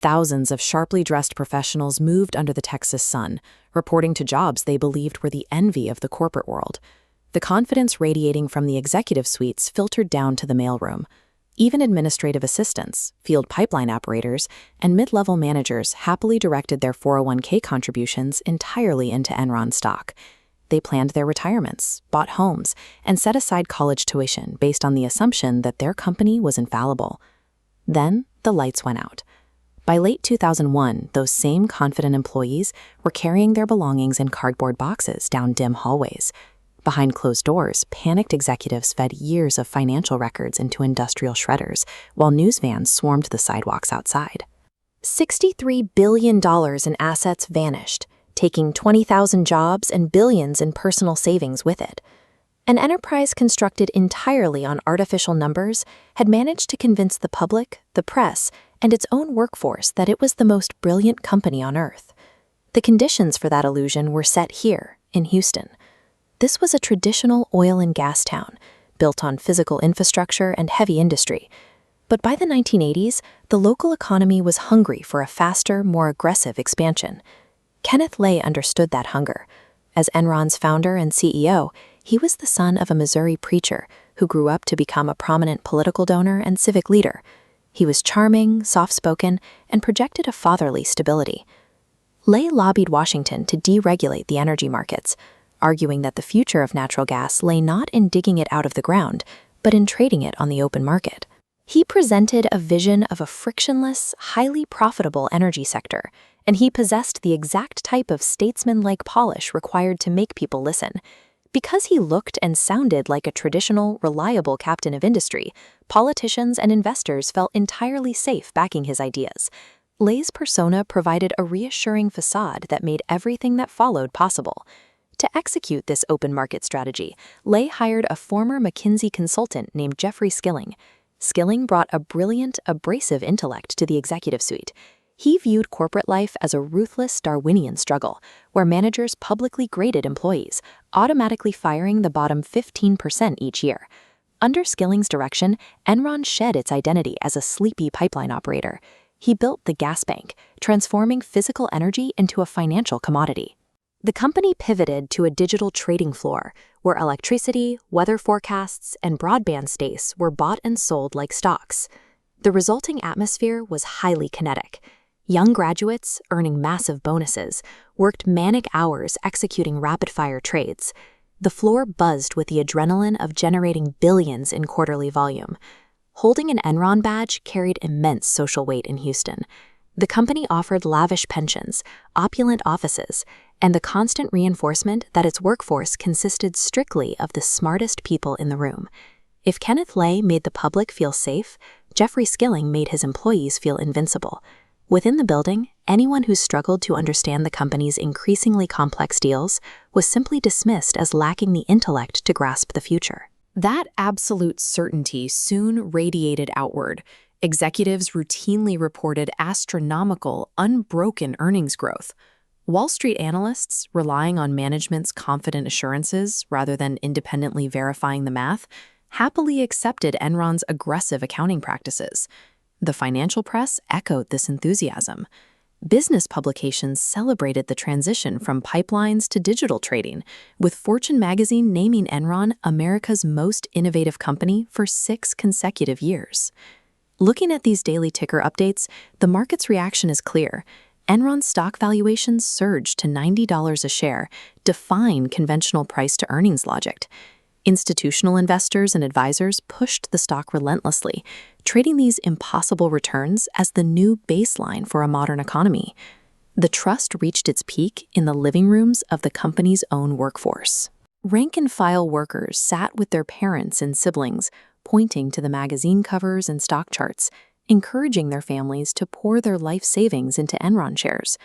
Thousands of sharply dressed professionals moved under the Texas sun, reporting to jobs they believed were the envy of the corporate world. The confidence radiating from the executive suites filtered down to the mailroom. Even administrative assistants, field pipeline operators, and mid-level managers happily directed their 401k contributions entirely into Enron stock. They planned their retirements, bought homes, and set aside college tuition based on the assumption that their company was infallible. Then, the lights went out. By late 2001, those same confident employees were carrying their belongings in cardboard boxes down dim hallways. Behind closed doors, panicked executives fed years of financial records into industrial shredders, while news vans swarmed the sidewalks outside. $63 billion in assets vanished, taking 20,000 jobs and billions in personal savings with it. An enterprise constructed entirely on artificial numbers had managed to convince the public, the press, and its own workforce that it was the most brilliant company on earth. The conditions for that illusion were set here, in Houston. This was a traditional oil and gas town, built on physical infrastructure and heavy industry. But by the 1980s, the local economy was hungry for a faster, more aggressive expansion. Kenneth Lay understood that hunger. As Enron's founder and CEO, he was the son of a Missouri preacher who grew up to become a prominent political donor and civic leader. He was charming, soft-spoken, and projected a fatherly stability. Lay lobbied Washington to deregulate the energy markets, arguing that the future of natural gas lay not in digging it out of the ground, but in trading it on the open market. He presented a vision of a frictionless, highly profitable energy sector, and he possessed the exact type of statesman-like polish required to make people listen. Because he looked and sounded like a traditional, reliable captain of industry, politicians and investors felt entirely safe backing his ideas. Lay's persona provided a reassuring facade that made everything that followed possible. To execute this open market strategy, Lay hired a former McKinsey consultant named Jeffrey Skilling. Skilling brought a brilliant, abrasive intellect to the executive suite. He viewed corporate life as a ruthless Darwinian struggle, where managers publicly graded employees, automatically firing the bottom 15% each year. Under Skilling's direction, Enron shed its identity as a sleepy pipeline operator. He built the gas bank, transforming physical energy into a financial commodity. The company pivoted to a digital trading floor, where electricity, weather forecasts, and broadband space were bought and sold like stocks. The resulting atmosphere was highly kinetic. Young graduates, earning massive bonuses, worked manic hours executing rapid-fire trades. The floor buzzed with the adrenaline of generating billions in quarterly volume. Holding an Enron badge carried immense social weight in Houston. The company offered lavish pensions, opulent offices, and the constant reinforcement that its workforce consisted strictly of the smartest people in the room. If Kenneth Lay made the public feel safe, Jeffrey Skilling made his employees feel invincible. Within the building, anyone who struggled to understand the company's increasingly complex deals was simply dismissed as lacking the intellect to grasp the future. That absolute certainty soon radiated outward. Executives routinely reported astronomical, unbroken earnings growth. Wall Street analysts, relying on management's confident assurances rather than independently verifying the math, happily accepted Enron's aggressive accounting practices. The financial press echoed this enthusiasm. Business publications celebrated the transition from pipelines to digital trading, with Fortune magazine naming Enron America's most innovative company for 6 consecutive years. Looking at these daily ticker updates, the market's reaction is clear. Enron's stock valuations surged to $90 a share, defying conventional price-to-earnings logic. Institutional investors and advisors pushed the stock relentlessly, trading these impossible returns as the new baseline for a modern economy. The trust reached its peak in the living rooms of the company's own workforce. Rank-and-file workers sat with their parents and siblings, pointing to the magazine covers and stock charts, encouraging their families to pour their life savings into Enron shares.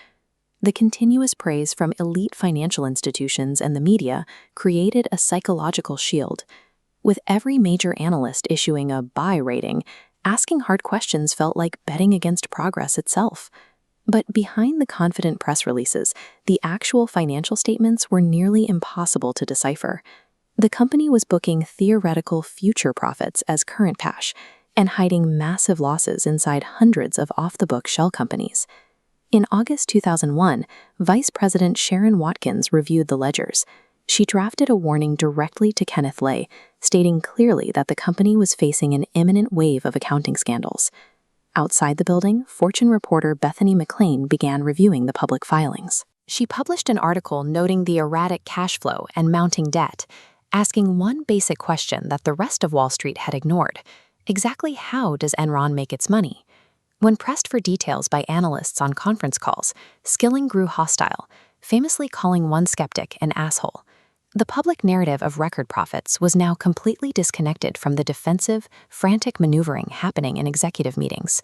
The continuous praise from elite financial institutions and the media created a psychological shield. With every major analyst issuing a buy rating, asking hard questions felt like betting against progress itself. But behind the confident press releases, the actual financial statements were nearly impossible to decipher. The company was booking theoretical future profits as current cash, and hiding massive losses inside hundreds of off-the-book shell companies. In August 2001, Vice President Sharon Watkins reviewed the ledgers. She drafted a warning directly to Kenneth Lay, stating clearly that the company was facing an imminent wave of accounting scandals. Outside the building, Fortune reporter Bethany McLean began reviewing the public filings. She published an article noting the erratic cash flow and mounting debt, asking one basic question that the rest of Wall Street had ignored. Exactly how does Enron make its money? When pressed for details by analysts on conference calls, Skilling grew hostile, famously calling one skeptic an asshole. The public narrative of record profits was now completely disconnected from the defensive, frantic maneuvering happening in executive meetings.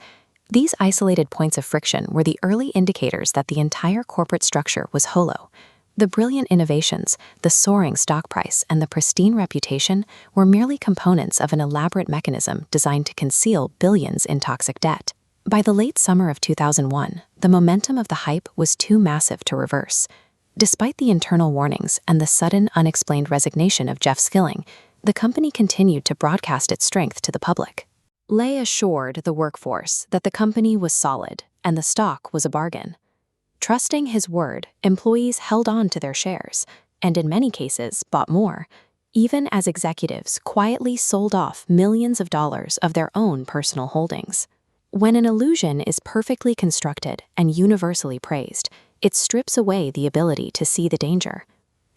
These isolated points of friction were the early indicators that the entire corporate structure was hollow. The brilliant innovations, the soaring stock price, and the pristine reputation were merely components of an elaborate mechanism designed to conceal billions in toxic debt. By the late summer of 2001, the momentum of the hype was too massive to reverse. Despite the internal warnings and the sudden, unexplained resignation of Jeff Skilling, the company continued to broadcast its strength to the public. Lay assured the workforce that the company was solid and the stock was a bargain. Trusting his word, employees held on to their shares, and in many cases bought more, even as executives quietly sold off millions of dollars of their own personal holdings. When an illusion is perfectly constructed and universally praised, it strips away the ability to see the danger.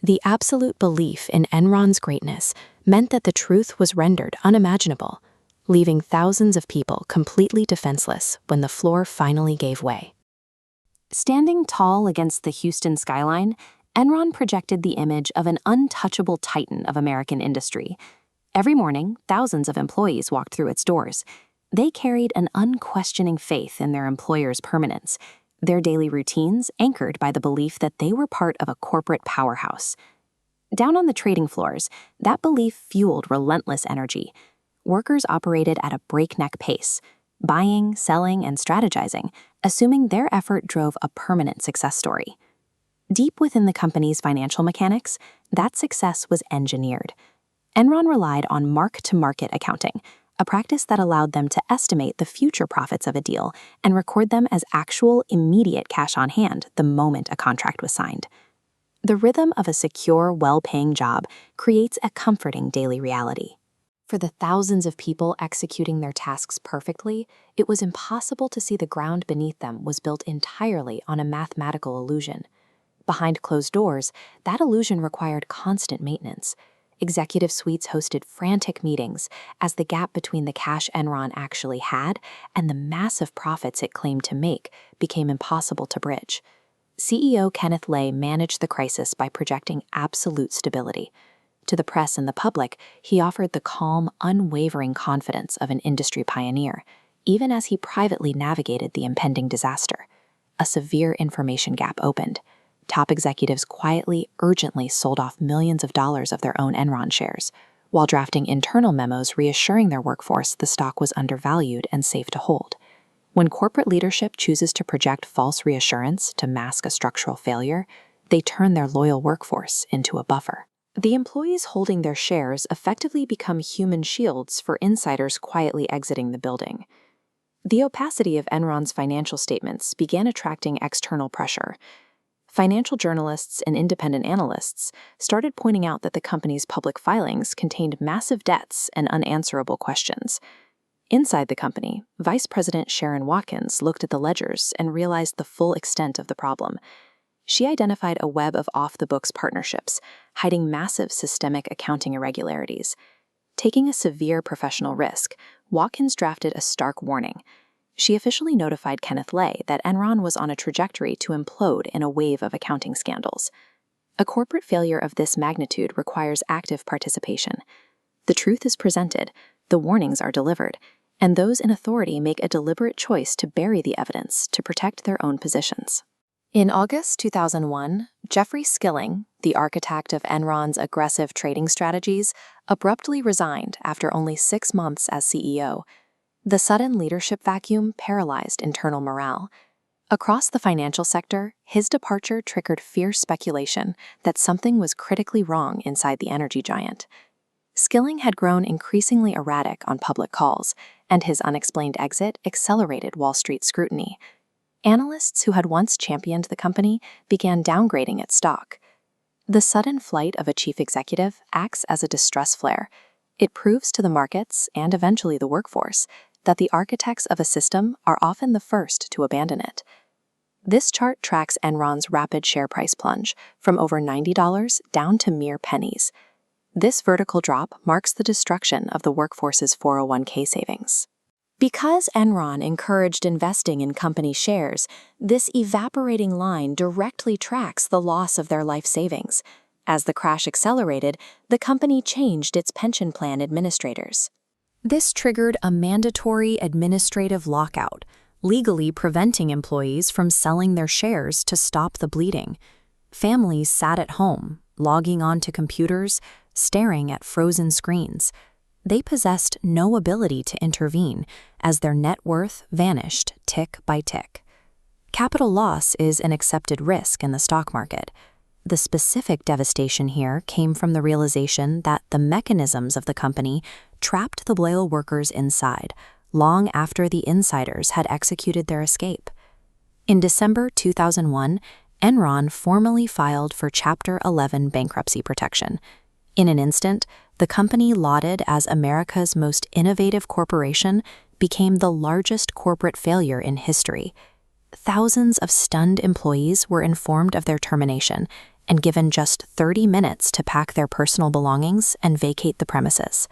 The absolute belief in Enron's greatness meant that the truth was rendered unimaginable, leaving thousands of people completely defenseless when the floor finally gave way. Standing tall against the Houston skyline, Enron projected the image of an untouchable titan of American industry. Every morning, thousands of employees walked through its doors. They carried an unquestioning faith in their employer's permanence, their daily routines anchored by the belief that they were part of a corporate powerhouse. Down on the trading floors, that belief fueled relentless energy. Workers operated at a breakneck pace, buying, selling, and strategizing, assuming their effort drove a permanent success story. Deep within the company's financial mechanics, that success was engineered. Enron relied on mark-to-market accounting, a practice that allowed them to estimate the future profits of a deal and record them as actual, immediate cash on hand the moment a contract was signed. The rhythm of a secure, well-paying job creates a comforting daily reality. For the thousands of people executing their tasks perfectly, it was impossible to see the ground beneath them was built entirely on a mathematical illusion. Behind closed doors, that illusion required constant maintenance. Executive suites hosted frantic meetings as the gap between the cash Enron actually had and the massive profits it claimed to make became impossible to bridge. CEO Kenneth Lay managed the crisis by projecting absolute stability. To the press and the public, he offered the calm, unwavering confidence of an industry pioneer, even as he privately navigated the impending disaster. A severe information gap opened. Top executives quietly, urgently sold off millions of dollars of their own Enron shares, while drafting internal memos reassuring their workforce the stock was undervalued and safe to hold. When corporate leadership chooses to project false reassurance to mask a structural failure, they turn their loyal workforce into a buffer. The employees holding their shares effectively become human shields for insiders quietly exiting the building. The opacity of Enron's financial statements began attracting external pressure. Financial journalists and independent analysts started pointing out that the company's public filings contained massive debts and unanswerable questions. Inside the company, Vice President Sharon Watkins looked at the ledgers and realized the full extent of the problem. She identified a web of off-the-books partnerships, hiding massive systemic accounting irregularities. Taking a severe professional risk, Watkins drafted a stark warning. She officially notified Kenneth Lay that Enron was on a trajectory to implode in a wave of accounting scandals. A corporate failure of this magnitude requires active participation. The truth is presented, the warnings are delivered, and those in authority make a deliberate choice to bury the evidence to protect their own positions. In August 2001, Jeffrey Skilling, the architect of Enron's aggressive trading strategies, abruptly resigned after only 6 months as CEO. The sudden leadership vacuum paralyzed internal morale. Across the financial sector, his departure triggered fierce speculation that something was critically wrong inside the energy giant. Skilling had grown increasingly erratic on public calls, and his unexplained exit accelerated Wall Street scrutiny. Analysts who had once championed the company began downgrading its stock. The sudden flight of a chief executive acts as a distress flare. It proves to the markets, and eventually the workforce, that the architects of a system are often the first to abandon it. This chart tracks Enron's rapid share price plunge, from over $90 down to mere pennies. This vertical drop marks the destruction of the workforce's 401k savings. Because Enron encouraged investing in company shares, this evaporating line directly tracks the loss of their life savings. As the crash accelerated, the company changed its pension plan administrators. This triggered a mandatory administrative lockout, legally preventing employees from selling their shares to stop the bleeding. Families sat at home, logging onto computers, staring at frozen screens. They possessed no ability to intervene, as their net worth vanished tick by tick. Capital loss is an accepted risk in the stock market. The specific devastation here came from the realization that the mechanisms of the company trapped the loyal workers inside, long after the insiders had executed their escape. In December 2001, Enron formally filed for Chapter 11 bankruptcy protection. In an instant, the company lauded as America's most innovative corporation became the largest corporate failure in history. Thousands of stunned employees were informed of their termination and given just 30 minutes to pack their personal belongings and vacate the premises.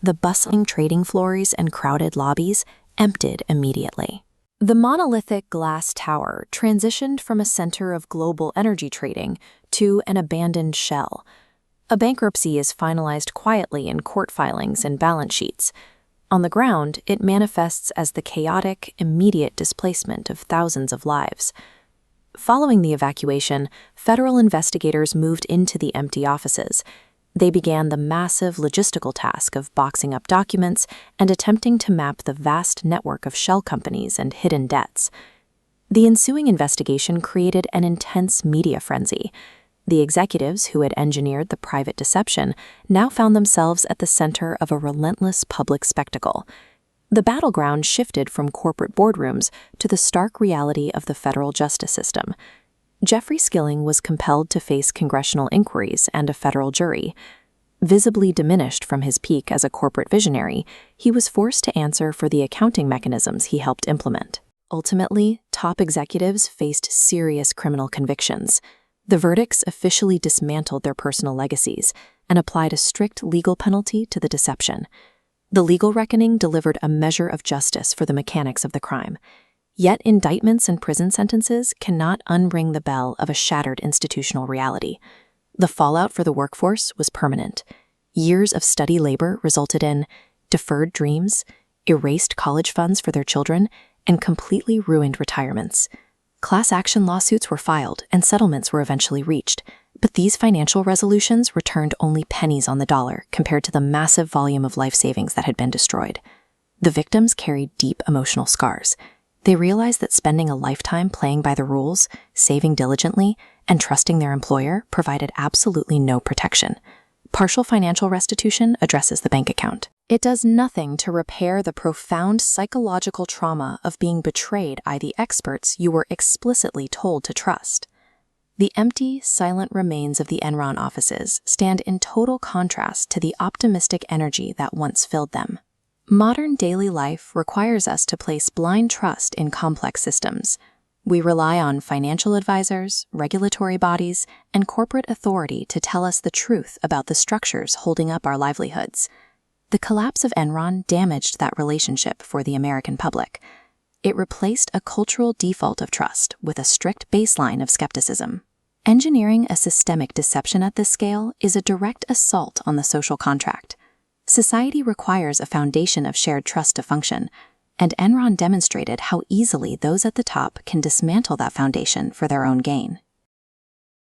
The bustling trading floors and crowded lobbies emptied immediately. The monolithic glass tower transitioned from a center of global energy trading to an abandoned shell. A bankruptcy is finalized quietly in court filings and balance sheets. On the ground, it manifests as the chaotic, immediate displacement of thousands of lives. Following the evacuation, federal investigators moved into the empty offices. They began the massive logistical task of boxing up documents and attempting to map the vast network of shell companies and hidden debts. The ensuing investigation created an intense media frenzy. The executives who had engineered the private deception now found themselves at the center of a relentless public spectacle. The battleground shifted from corporate boardrooms to the stark reality of the federal justice system. Jeffrey Skilling was compelled to face congressional inquiries and a federal jury. Visibly diminished from his peak as a corporate visionary, he was forced to answer for the accounting mechanisms he helped implement. Ultimately, top executives faced serious criminal convictions. The verdicts officially dismantled their personal legacies and applied a strict legal penalty to the deception. The legal reckoning delivered a measure of justice for the mechanics of the crime. Yet indictments and prison sentences cannot unring the bell of a shattered institutional reality. The fallout for the workforce was permanent. Years of steady labor resulted in deferred dreams, erased college funds for their children, and completely ruined retirements. Class action lawsuits were filed and settlements were eventually reached, but these financial resolutions returned only pennies on the dollar compared to the massive volume of life savings that had been destroyed. The victims carried deep emotional scars. They realized that spending a lifetime playing by the rules, saving diligently, and trusting their employer provided absolutely no protection. Partial financial restitution addresses the bank account. It does nothing to repair the profound psychological trauma of being betrayed by the experts you were explicitly told to trust. The empty, silent remains of the Enron offices stand in total contrast to the optimistic energy that once filled them. Modern daily life requires us to place blind trust in complex systems. We rely on financial advisors, regulatory bodies, and corporate authority to tell us the truth about the structures holding up our livelihoods. The collapse of Enron damaged that relationship for the American public. It replaced a cultural default of trust with a strict baseline of skepticism. Engineering a systemic deception at this scale is a direct assault on the social contract. Society requires a foundation of shared trust to function, and Enron demonstrated how easily those at the top can dismantle that foundation for their own gain.